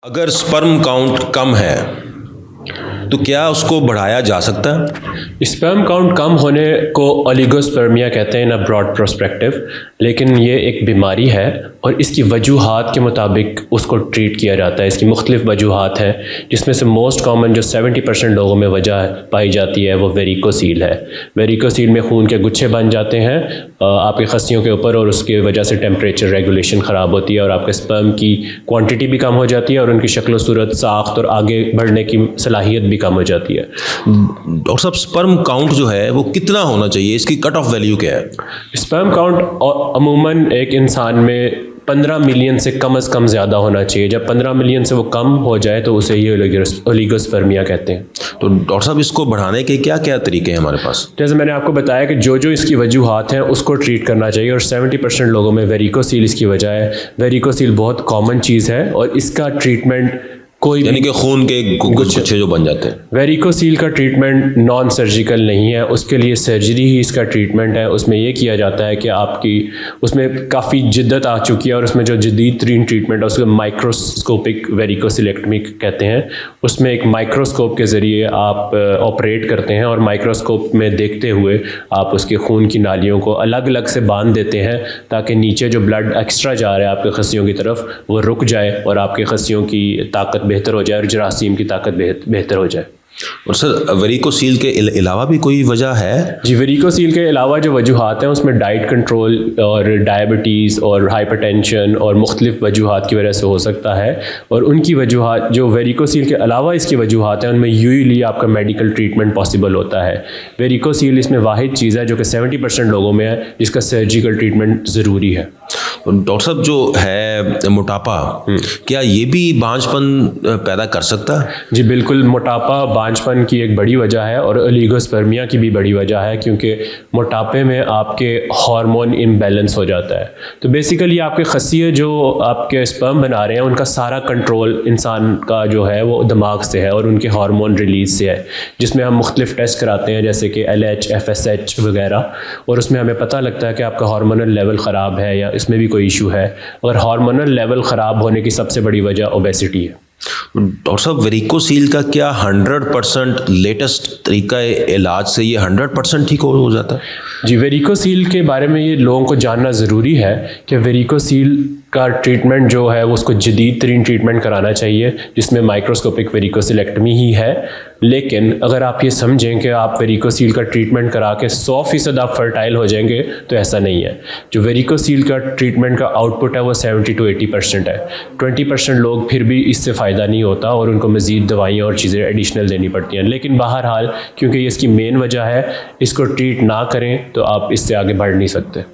अगर sperm count कम है तो क्या उसको बढ़ाया जा सकता है? स्पर्म काउंट कम होने को ओलिगोस्पर्मिया कहते हैं ना ब्रॉड प्रोस्पेक्टिव, लेकिन ये एक बीमारी है और इसकी वजूहात के मुताबिक उसको ट्रीट किया जाता है। इसकी मुख्तलिफ वजूहात हैं, जिसमें से मोस्ट कॉमन जो 70% लोगों में वजह पाई जाती है वो वेरिकोसील है। वेरिकोसील में खून के गुच्छे बन जाते हैं आपकी खस्सियों के ऊपर, और उसकी वजह से टेम्परेचर रेगुलेशन ख़राब होती है और आपके स्पर्म की क्वांटिटी भी कम हो जाती है और उनकी शक्ल सूरत, साख्त और आगे बढ़ने की सलाहियत भी कम हो जाती है। डॉक्टर साहब, स्पर्म काउंट जो है वो कितना होना चाहिए? इसकी कट ऑफ वैल्यू क्या है? स्पर्म काउंट अमूमन एक इंसान में 15 मिलियन से कम ज़्यादा होना चाहिए। जब 15 मिलियन से वो कम हो जाए तो उसे ये ओलिगोस्पर्मिया कहते हैं। तो डॉक्टर साहब, इसको बढ़ाने के क्या क्या तरीके हैं हमारे पास? जैसे मैंने आपको बताया कि जो जो इसकी वजूहात हैं उसको ट्रीट करना चाहिए, और 70% लोगों में वेरिकोसील इसकी वजह है। वेरिकोसील बहुत कॉमन चीज़ है और इसका ट्रीटमेंट कोई यानी कि खून के गुच्छे जो बन जाते हैं। वेरिकोसील का ट्रीटमेंट नॉन सर्जिकल नहीं है, उसके लिए सर्जरी ही इसका ट्रीटमेंट है। उसमें ये किया जाता है कि आपकी उसमें काफ़ी जिद्दत आ चुकी है और उसमें जो जदीद तरीन ट्रीटमेंट है उसको माइक्रोस्कोपिक वेरिकोसिलेक्टमी कहते हैं। उसमें एक माइक्रोस्कोप के ज़रिए आप ऑपरेट करते हैं और माइक्रोस्कोप में देखते हुए आप उसके खून की नालियों को अलग अलग से बांध देते हैं ताकि नीचे जो ब्लड एक्स्ट्रा जा रहा है आपके खस्सियों की तरफ वो रुक जाए और आपके खस्सियों की ताकत बेहतर हो जाए और जरासीम की ताकत बेहतर हो जाए। और सर, वेरिकोसील के अलावा भी कोई वजह है? जी, वेरिकोसील के अलावा जो वजूहात हैं उसमें डाइट कंट्रोल और डायबिटीज़ और हाइपरटेंशन और मुख्तलिफ वजूहात की वजह से हो सकता है। और उनकी वजूहात जो वेरिकोसील के अलावा इसकी वजूहात हैं उनमें यूजुअली आपका मेडिकल ट्रीटमेंट पॉसिबल होता है। वेरिकोसील इसमें वाहिद चीज़ है जो कि 70% लोगों में है जिसका सर्जिकल ट्रीटमेंट ज़रूरी है। डॉक्टर साहब, जो है मोटापा, क्या ये भी बांझपन पैदा कर सकता है? जी बिल्कुल, मोटापा बांझपन की एक बड़ी वजह है और ओलिगोस्पर्मिया की भी बड़ी वजह है, क्योंकि मोटापे में आपके हार्मोन इम्बैलेंस हो जाता है। तो बेसिकली आपके खस्सिए जो आपके स्पर्म बना रहे हैं उनका सारा कंट्रोल इंसान का जो है वो दिमाग से है और उनके हार्मोन रिलीज से है, जिसमें हम मुख्तलिफ टेस्ट कराते हैं जैसे कि LH, FSH वगैरह, और उसमें हमें पता लगता है कि आपका हार्मोनल लेवल ख़राब है या इसमें भी कोई इशू है। और हार्मोनल लेवल ख़राब होने की सबसे बड़ी वजह ओबेसिटी है। डॉक्टर साहब, वेरिकोसील का क्या 100% लेटेस्ट तरीका इलाज से ये 100% ठीक हो जाता है? जी, वेरिकोसील के बारे में ये लोगों को जानना ज़रूरी है कि वेरिकोसील का ट्रीटमेंट जो है वो उसको जदीद तरीन ट्रीटमेंट कराना चाहिए, जिसमें माइक्रोस्कोपिक वेरिकोसिलेक्टमी ही है। लेकिन अगर आप ये समझें कि आप वेरिकोसील का ट्रीटमेंट करा के 100% आप फर्टाइल हो जाएंगे, तो ऐसा नहीं है। जो वेरिकोसील का ट्रीटमेंट का आउटपुट है वो 70 to 80% है। 20% लोग फिर भी इससे फ़ायदा नहीं होता और उनको मज़ीद दवाइयाँ और चीज़ें एडिशनल देनी पड़ती हैं। लेकिन बहरहाल क्योंकि ये इसकी मेन वजह है, इसको ट्रीट ना करें तो आप इससे आगे बढ़ नहीं सकते।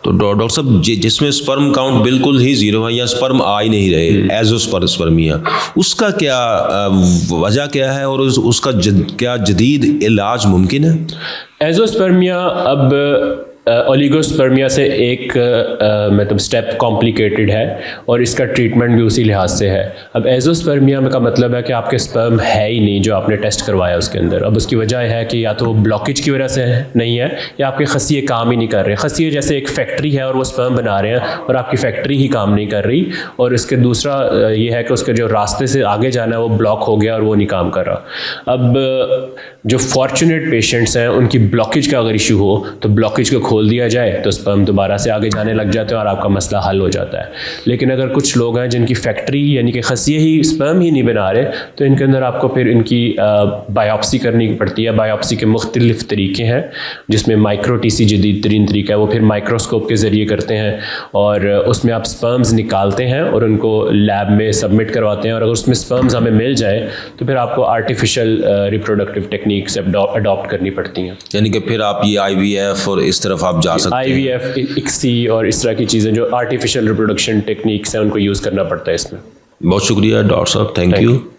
तो डॉक्टर साहब, जिसमें स्पर्म काउंट बिल्कुल ही जीरो है या स्पर्म आ ही नहीं रहे, एज़ोस्पर्मिया, उसका क्या वजह क्या है और उसका क्या जदीद इलाज मुमकिन है? एज़ोस्पर्मिया अब ओलिगोस्पर्मिया से एक मतलब स्टेप कॉम्प्लिकेटेड है और इसका ट्रीटमेंट भी उसी लिहाज से है। अब एज़ोस्पर्मिया का मतलब है कि आपके स्पर्म है ही नहीं जो आपने टेस्ट करवाया उसके अंदर। अब उसकी वजह है कि या तो ब्लॉकेज की वजह से नहीं है या आपके खस्सिए काम ही नहीं कर रहे। खस्सिए जैसे एक फैक्ट्री है और वो स्पर्म बना रहे हैं और आपकी फैक्ट्री ही काम नहीं कर रही, और इसके दूसरा ये है कि उसके जो रास्ते से आगे जाना है वो ब्लॉक हो गया और वो नहीं काम कर रहा। अब जो फॉर्चुनेट पेशेंट्स हैं उनकी ब्लॉकेज का अगर इशू हो तो ब्लॉकेज को खोल दिया जाए तो स्पर्म दोबारा से आगे जाने लग जाते हैं और आपका मसला हल हो जाता है। लेकिन अगर कुछ लोग हैं जिनकी फैक्ट्री यानी कि खस्सिए ही स्पर्म ही नहीं बना रहे, तो इनके अंदर आपको फिर इनकी बायोप्सी करनी पड़ती है। बायोप्सी के मुख्तलिफ तरीके हैं, जिसमें माइक्रो TC जदीद तरीन तरीका है, वो फिर माइक्रोस्कोप के ज़रिए करते हैं और उसमें आप स्पर्म्स निकालते हैं और उनको लैब में सबमिट करवाते हैं। और अगर उसमें स्पर्म्स हमें मिल जाए तो फिर आपको आर्टिफिशियल रिप्रोडक्टिव टेक्निक्स अडॉप्ट करनी पड़ती हैं। यानी कि फिर आप ये IVF और इस तरफ आप जा सकते हैं। IVF, ICSI और इस तरह की चीज़ें जो आर्टिफिशियल रिप्रोडक्शन टेक्निक्स हैं उनको यूज़ करना पड़ता है इसमें। बहुत शुक्रिया डॉक्टर साहब, थैंक यू।